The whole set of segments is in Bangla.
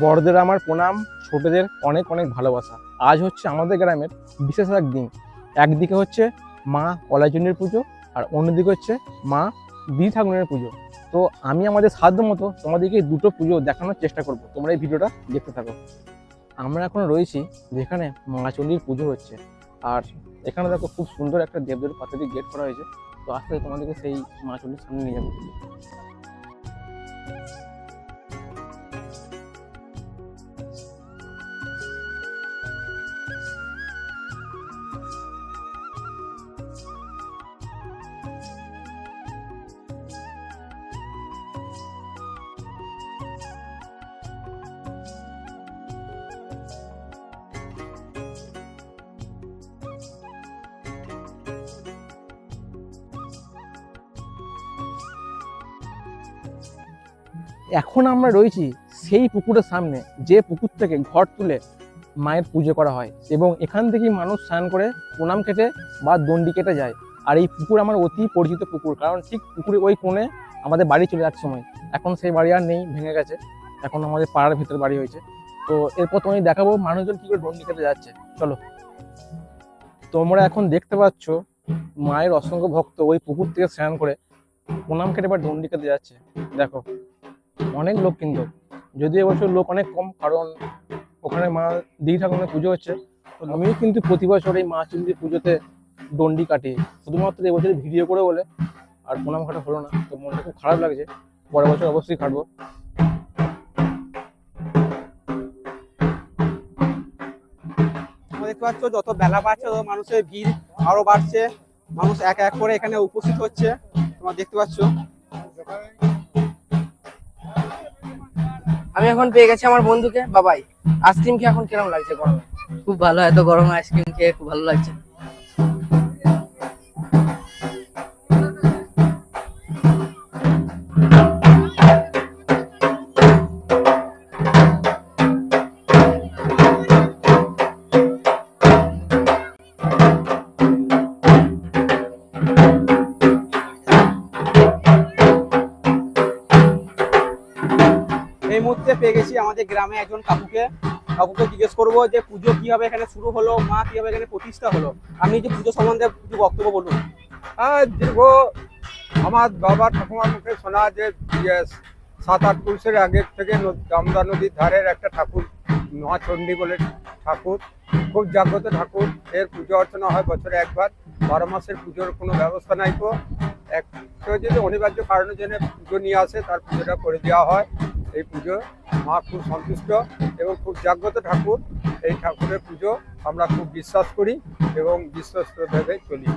বড়দের আমার প্রণাম, ছোটদের অনেক অনেক ভালোবাসা। আজ হচ্ছে আমাদের গ্রামের বিশেষ এক দিন। একদিকে হচ্ছে মা কলাইচণ্ডীর পুজো, আর অন্যদিকে হচ্ছে মা দিদি ঠাকুরের পুজো। তো আমি আমাদের সাধ্য মতো তোমাদেরকে দুটো পুজো দেখানোর চেষ্টা করব, তোমরা এই ভিডিওটা দেখতে থাকো। আমরা এখন রয়েছি যেখানে মা চণ্ডীর পুজো হচ্ছে, আর এখানে দেখো খুব সুন্দর একটা দেবদের পাতা দিয়ে গেট করা হয়েছে। তো আস্তে তোমাদেরকে সেই মা চণ্ডীর সামনে নিয়ে যাবো। এখন আমরা রয়েছি সেই পুকুরের সামনে, যে পুকুর থেকে ঘর তুলে মায়ের পুজো করা হয়, এবং এখান থেকেই মানুষ স্নান করে প্রণাম কেটে বা দণ্ডি কেটে যায়। আর এই পুকুর আমার অতি পরিচিত পুকুর, কারণ ঠিক পুকুরে ওই কোণে আমাদের বাড়ি চলে যাওয়ার সময়। এখন সেই বাড়ি আর নেই, ভেঙে গেছে। এখন আমাদের পাড়ার ভিতরে বাড়ি হয়েছে। তো এরপর তোমায় দেখাবো মানুষজন কি করে দণ্ডি কেটে যাচ্ছে। চলো। তোমরা এখন দেখতে পাচ্ছ মায়ের অসংখ্য ভক্ত ওই পুকুর থেকে স্নান করে প্রণাম কেটে বা দণ্ডি কেটে যাচ্ছে। দেখো অনেক লোক, কিন্তু যদিও এবছর লোক অনেক কম, কারণ ওখানে মা দিদি ঠাকুরের পুজো হচ্ছে। তো আমিও কিন্তু প্রতি বছর এই মা চণ্ডীর পুজোতে দণ্ডি কাটি, শুধুমাত্র এবছর ভিডিও করে বলে আর প্রণাম কাটা হলো না। তো মনটা খুব খারাপ লাগছে, পরের বছর অবশ্যই কাটবো। দেখতে পাচ্ছ যত বেলা বাড়ছে তত মানুষের ভিড় আরো বাড়ছে, মানুষ এক এক করে এখানে উপস্থিত হচ্ছে, তোমরা দেখতে পাচ্ছ। আমি এখন পেয়ে গেছি আমার বন্ধুকে। বাবাই, আইসক্রিম খেয়ে এখন কিরকম লাগছে গরমে? খুব ভালো, এত গরমে আইসক্রিম খেয়ে খুব ভালো লাগছে। এই মুহূর্তে পেয়ে গেছি আমাদের গ্রামে একজন কাকুকে জিজ্ঞেস করবো যে পুজো কিভাবে এখানে শুরু হলো, মা কিভাবে এখানে প্রতিষ্ঠা হলো। আপনি যে পুজো সম্বন্ধে কিছু বক্তব্য বলুন। দীর্ঘ আমার বাবা ঠাকুমার মুখে শোনা যে 7-8 পুরুষের আগের থেকে দামোদর নদীর ধারের একটা ঠাকুর, মা চণ্ডী বলে ঠাকুর, খুব জাগ্রত ঠাকুর। এর পুজো অর্চনা হয় বছরে একবার। 12 মাসের পুজোর কোনো ব্যবস্থা নাই। তো একটা যদি অনিবার্য কারণের জন্য পুজো নিয়ে আসে, তার পুজোটা করে দেওয়া হয়। এই পুজো মা খুব সন্তুষ্ট এবং খুব জাগ্রত ঠাকুর। এই ঠাকুরের পুজো আমরা খুব বিশ্বাস করি এবং বিশ্বস্ত ভেবে চলি।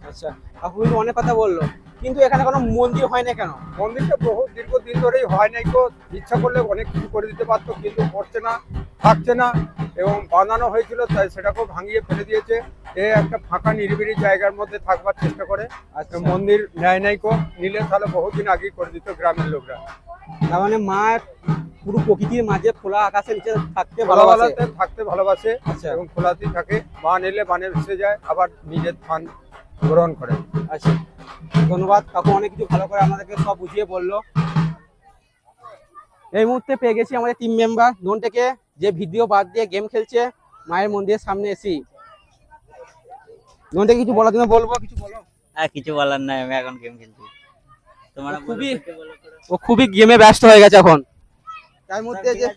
আচ্ছা, কাকু কিন্তু অনেক কথা বললো, কিন্তু এখানে কোনো মন্দির হয় না কেন? মন্দিরটা বহু দীর্ঘদিন ধরেই হয় নাই। তো ইচ্ছা করলে অনেক কিছু করে দিতে পারতো, কিন্তু করছে না, থাকছে না। এবং বানানো হয়েছিল, তাই সেটাকেও ভাঙিয়ে ফেলে দিয়েছে। একটা ফাঁকা নিরিবিলি জায়গার মধ্যে থাকবার চেষ্টা করে। আজকে মন্দির নেয় নাই কো, নিলে তাহলে বহুদিন আগেই করে দিত গ্রামের লোকরা। তার মানে মা পুরো প্রকৃতির মাঝে খোলা আকাশের নিচে থাকতে ভালোবাসে। থাকতে ভালোবাসে আচ্ছা, এবং খোলাতেই থাকে। বান এলে বানে ভেসে যায়, আবার নিজের স্থান গ্রহণ করে। আচ্ছা, ধন্যবাদ কাকু, অনেক কিছু ভালো করে আমাদেরকে সব বুঝিয়ে বললো। এই মুহূর্তে পেয়ে গেছি আমাদের টিম মেম্বার ধন থেকে, যে ভিডিও বাদ দিয়ে গেম খেলছে মায়ের মন্দিরের সামনে এসি। ধন থেকে কিছু বলার জন্য বলবো, কিছু বলো। কিছু বলার নাই, আমি এখন গেম খেলছি। তোমরা খুবই গেমে ব্যস্ত হয়ে গেছে এখন। তার মধ্যে যে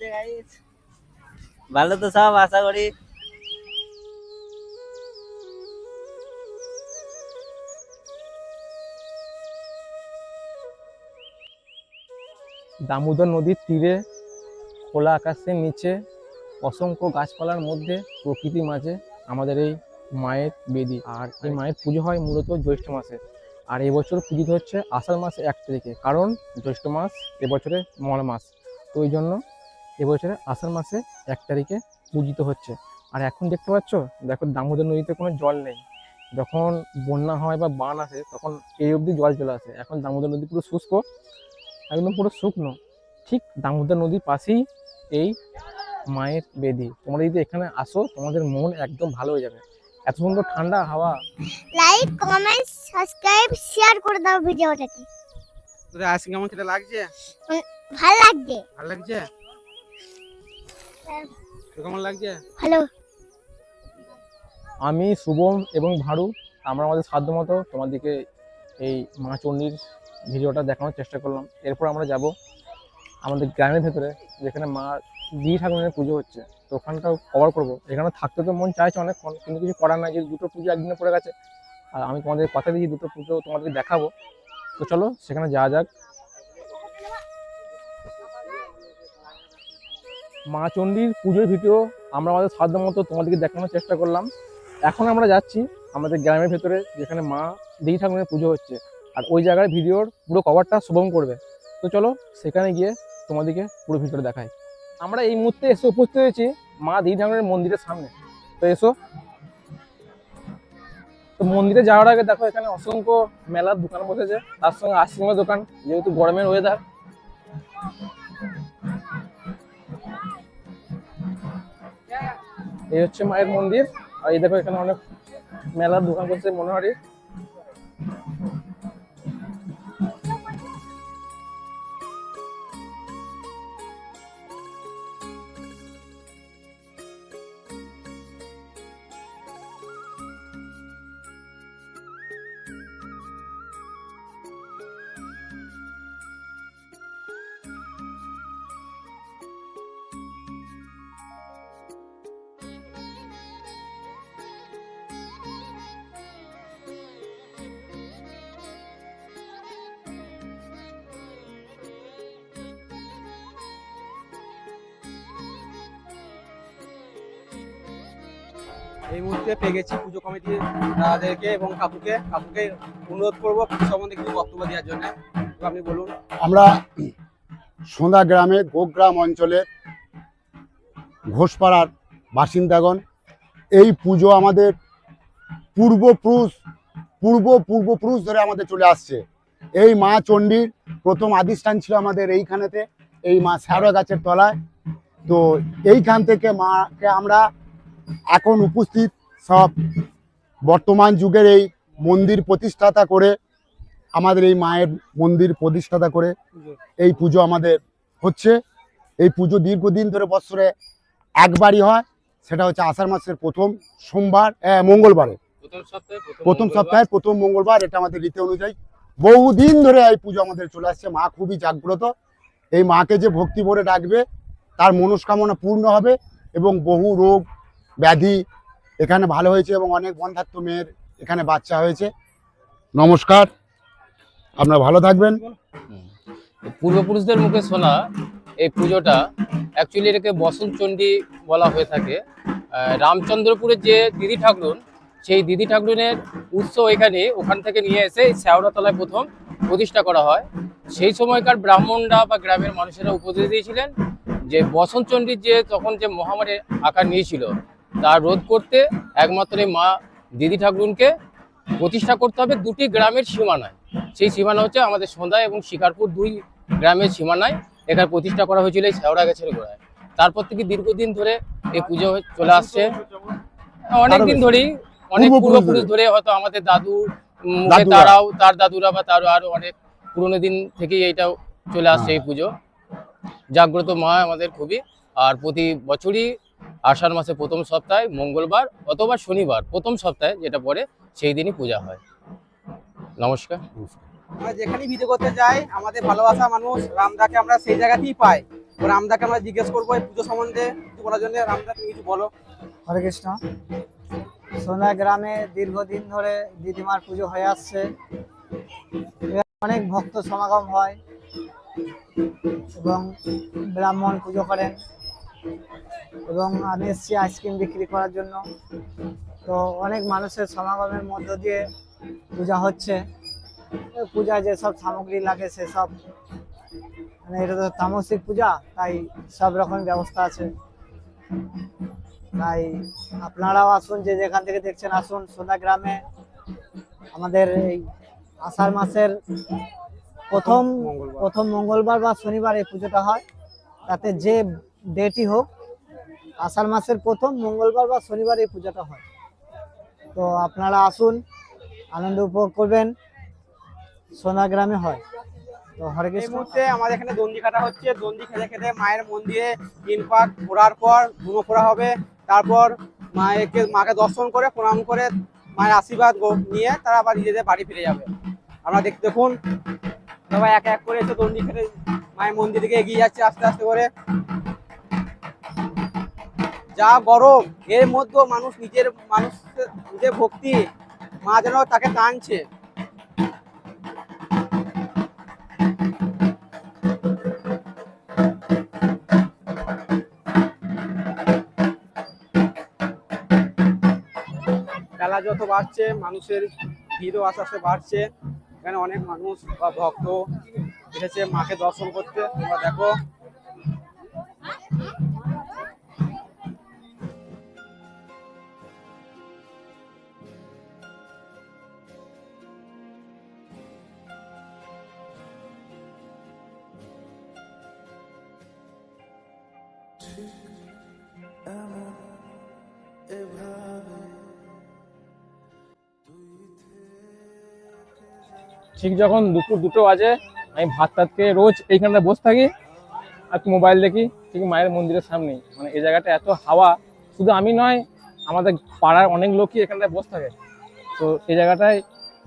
ভালো তো সব, আশা করি। দামোদর নদীর তীরে, খোলা আকাশের নিচে, অসংখ্য গাছপালার মধ্যে, প্রকৃতির মাঝে আমাদের এই মায়ের বেদি। আর এই মায়ের পুজো হয় মূলত জ্যৈষ্ঠ মাসে। আর এবছর পুজো হচ্ছে আষাঢ় মাসে 1 তারিখে, কারণ জ্যৈষ্ঠ মাস এবছরে মল মাস। তো ওই জন্য এবছরে আষাঢ় মাসে 1 তারিখে পূজিত হচ্ছে। আর এখন দেখতে পাচ্ছ, দেখো দামোদর নদীতে কোনো জল নেই। যখন বন্যা হয় বা বান আসে, তখন এই অবধি জল চলে আসে। এখন দামোদর নদী পুরো শুষ্ক, একদম পুরো শুকনো। ঠিক দামোদর নদীর পাশেই এই মায়ের বেদি। তোমরা যদি এখানে আসো, তোমাদের মন একদম ভালো হয়ে যাবে। এত সুন্দর ঠান্ডা হাওয়া। লাইক, কমেন্ট, সাবস্ক্রাইব, শেয়ার করে দাও ভিডিওটাকে। তোদের আইসক্রিম কেমন খেতে লাগছে? ভালো লাগছে। ভালো লাগছে। তো কেমন লাগছে? ভালো। আমি শুভম এবং ভারু আমরা আমাদের সাধ্যমতো তোমাদেরকে এই মা চণ্ডীর ভিডিওটা দেখানোর চেষ্টা করলাম। এরপর আমরা যাব আমাদের গ্রামের ভেতরে, যেখানে মা দিদি ঠাকুরের পুজো হচ্ছে, তো ওখানটাও কভার করবো। এখানে থাকতে তো মন চাইছে অনেকক্ষণ, কিন্তু কিছু করার নাই, যে দুটো পুজো একদিনে পড়ে গেছে। আর আমি তোমাদের কথা দিয়েছি দুটো পুজো তোমাদেরকে দেখাবো। তো চলো সেখানে যাওয়া যাক। মা চণ্ডীর পুজোর ভিডিও আমরা আমাদের সাধ্যমতো তোমাদেরকে দেখানোর চেষ্টা করলাম। এখন আমরা যাচ্ছি আমাদের গ্রামের ভেতরে, যেখানে মা দেবী ঠাকুরের পুজো হচ্ছে, আর ওই জায়গার ভিডিওর পুরো কভারটা শুভম করবে। তো চলো সেখানে গিয়ে তোমাদেরকে পুরো ভিডিওটা দেখাই। আমরা এই মুহূর্তে এসে উপস্থিত হয়েছি মা দেবী ঠাকুরের মন্দিরের সামনে। তো এসো। তো মন্দিরে যাওয়ার আগে দেখো এখানে অসংখ্য মেলার দোকান বসেছে, তার সঙ্গে আইসক্রিমের দোকান, যেহেতু গরমের ওয়েদার। এই হচ্ছে মায়ের মন্দির, আর এই দেখো এখানে অনেক মেলার দোকান করছে মনোহারি। এই মুহূর্তে পেয়ে গেছি পুজো কমিটি তাদেরকে এবং কাকুকে অনুরোধ করবো পুজো সম্বন্ধে কিছু বক্তব্য দেওয়ার জন্য। তো আপনি বলুন। আমরা সোঁদা গ্রামে গোগ্রাম অঞ্চলের ঘোষপাড়ার বাসিন্দাগণ, এই পুজো আমাদের পূর্বপুরুষ ধরে আমাদের চলে আসছে। এই মা চণ্ডীর প্রথম আদিষ্ঠান ছিল আমাদের এইখানেতে, এই মা শ্যাওড়া গাছের তলায়। তো এইখান থেকে মাকে আমরা এখন উপস্থিত সব বর্তমান যুগের এই মন্দির প্রতিষ্ঠাতা করে, আমাদের এই মায়ের মন্দির প্রতিষ্ঠাতা করে এই পুজো আমাদের হচ্ছে। এই পুজো দীর্ঘদিন ধরে বছরে একবারই হয়, সেটা হচ্ছে আষাঢ় মাসের প্রথম সোমবার, মঙ্গলবারে, প্রথম সপ্তাহের প্রথম মঙ্গলবার। এটা আমাদের রীতি অনুযায়ী বহুদিন ধরে এই পুজো আমাদের চলে আসছে। মা খুবই জাগ্রত, এই মাকে যে ভক্তি ভরে ডাকবে তার মনস্কামনা পূর্ণ হবে এবং বহু রোগ ব্যাধি এখানে ভালো হয়েছে এবং অনেক বন্ধাত্ম মেয়ের এখানে বাচ্চা হয়েছে। নমস্কার, আপনারা ভালো থাকবেন। পূর্বপুরুষদের মুখে শোনা এই পুজোটা অ্যাকচুয়ালি এটাকে বসন্ত চণ্ডী বলা হয়ে থাকে। রামচন্দ্রপুরের যে দিদি ঠাকুরন, সেই দিদি ঠাকুরনের উৎস ওখান থেকে নিয়ে এসে এই শ্যাওড়াতলায় প্রথম প্রতিষ্ঠা করা হয়। সেই সময়কার ব্রাহ্মণরা বা গ্রামের মানুষেরা উপদেশ দিয়েছিলেন যে বসন্ত চণ্ডীর যে তখন যে মহামারীর আকার নিয়েছিল তা রোধ করতে একমাত্র এই মা দিদি ঠাকুরনকে প্রতিষ্ঠা করতে হবে দুটি গ্রামের সীমানায়। সেই সীমানা হচ্ছে আমাদের সোঁদা এবং শিকারপুর, দুই গ্রামের সীমানায় এখানে প্রতিষ্ঠা করা হয়েছিল এই শ্যাওড়া গাছের গোড়ায়। তারপর থেকে দীর্ঘদিন ধরে এই পুজো চলে আসছে, অনেকদিন ধরেই, অনেক পূর্বপুরুষ ধরে। হয়তো আমাদের দাদু মুখে তারাও, তার দাদুরা বা তারও আরো অনেক পুরোনো দিন থেকেই এইটাও চলে আসছে এই পুজো। জাগ্রত মা আমাদের খুবই। আর প্রতি বছরই আষাঢ় মাসে প্রথম সপ্তাহে মঙ্গলবার অথবা শনিবার প্রথম সপ্তাহে যেটা পড়ে সেই দিনই পূজা হয়। নমস্কার। আমরা যেখানেই ভিডিও করতে যাই আমাদের ভালোবাসা মানুষ রামদাকে আমরা সেই জায়গাতেই পাই। তো রামদাকে আমরা জিজ্ঞেস করবো এই পুজো সম্বন্ধে কিছু বলার জন্য। রামদা, তুমি কিছু বলো। হরে কৃষ্ণ। সোনা গ্রামে দীর্ঘদিন ধরে দিদিমার পুজো হয়ে আসছে, অনেক ভক্ত সমাগম হয় এবং ব্রাহ্মণ পুজো করেন। এবং আমি এসেছি আইসক্রিম বিক্রি করার জন্য। তো অনেক মানুষের সমাগমের মধ্য দিয়ে পূজা হচ্ছে। পূজায় যেসব সামগ্রী লাগে সেসব, মানে এটা তো তামসিক পূজা, তাই সব রকম ব্যবস্থা আছে। তাই আপনারাও আসুন, যে যেখান থেকে দেখছেন আসুন। সোনা গ্রামে আমাদের এই আষাঢ় মাসের প্রথম মঙ্গলবার বা শনিবার এই পুজোটা হয়। তাতে যে ডেটই হোক, আষাঢ় মাসের প্রথম মঙ্গলবার বা শনিবার এই পূজাটা হয়। তো আপনারা আসুন, আনন্দ উপভোগ করবেন। সোনা গ্রামে হয়। তো হরে এই কৃষ্ণ। মুহূর্তে আমাদের এখানে দণ্ডি কাটা হচ্ছে। দণ্ডি খেতে খেতে মায়ের মন্দিরে 3 পাক ঘোরার পর ধুনো ফোড়া হবে। তারপর মাকে দর্শন করে প্রণাম করে মায়ের আশীর্বাদ নিয়ে তারা আবার নিজেদের বাড়ি ফিরে যাবে। আমরা দেখুন সবাই এক এক করে এসে দণ্ডি খেতে মায়ের মন্দির দিকে এগিয়ে যাচ্ছে আস্তে আস্তে করে। যা গরম এর মধ্যেও মানুষ নিজের ভক্তি মা যেন তাকে টানছে। বেলা যত বাড়ছে মানুষের ভিড়ও আস্তে আস্তে বাড়ছে। এখানে অনেক মানুষ বা ভক্ত এসেছে মাকে দর্শন করতে। তোমরা দেখো ঠিক যখন দুপুর 2টো বাজে আমি ভাত টাত খেয়ে রোজ এইখানটা বসে থাকি আর একটু মোবাইল দেখি, ঠিক মায়ের মন্দিরের সামনেই। মানে এই জায়গাটা এত হাওয়া, শুধু আমি নয় আমাদের পাড়ার অনেক লোকই এখানটায় বসে থাকে। তো এই জায়গাটায়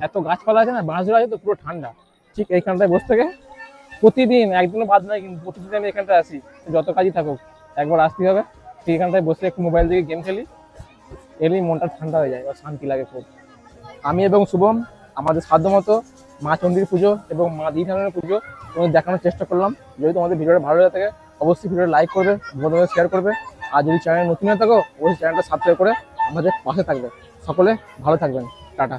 এত গাছপালা আছে না, বাঁশঝোড়া আছে, তো পুরো ঠান্ডা। ঠিক এইখানটায় বসে থাকে প্রতিদিন, একদিনও বাদ নয়, কিন্তু প্রতিদিন আমি এখানটায় আসি। যত কাজই থাকুক একবার আসতেই হবে। ঠিক এখানটায় বসে একটু মোবাইল দিয়ে গেম খেলি, এলেই মনটা ঠান্ডা হয়ে যায় আর শান্তি লাগে খুব। আমি এবং শুভম আমাদের সাধ্যমতো মা চণ্ডীর পুজো এবং মা দিদি ঠাকুরের পুজো তোমাদের দেখানোর চেষ্টা করলাম। যদি তোমাদের ভিডিওটা ভালো লাগে থাকে অবশ্যই ভিডিওটা লাইক করবে, বন্ধুদের শেয়ার করবে। আর যদি চ্যানেল নতুন হয়ে থাকো অবশ্যই চ্যানেলটা সাবস্ক্রাইব করে আমাদের পাশে থাকবে। সকলে ভালো থাকবেন, টাটা।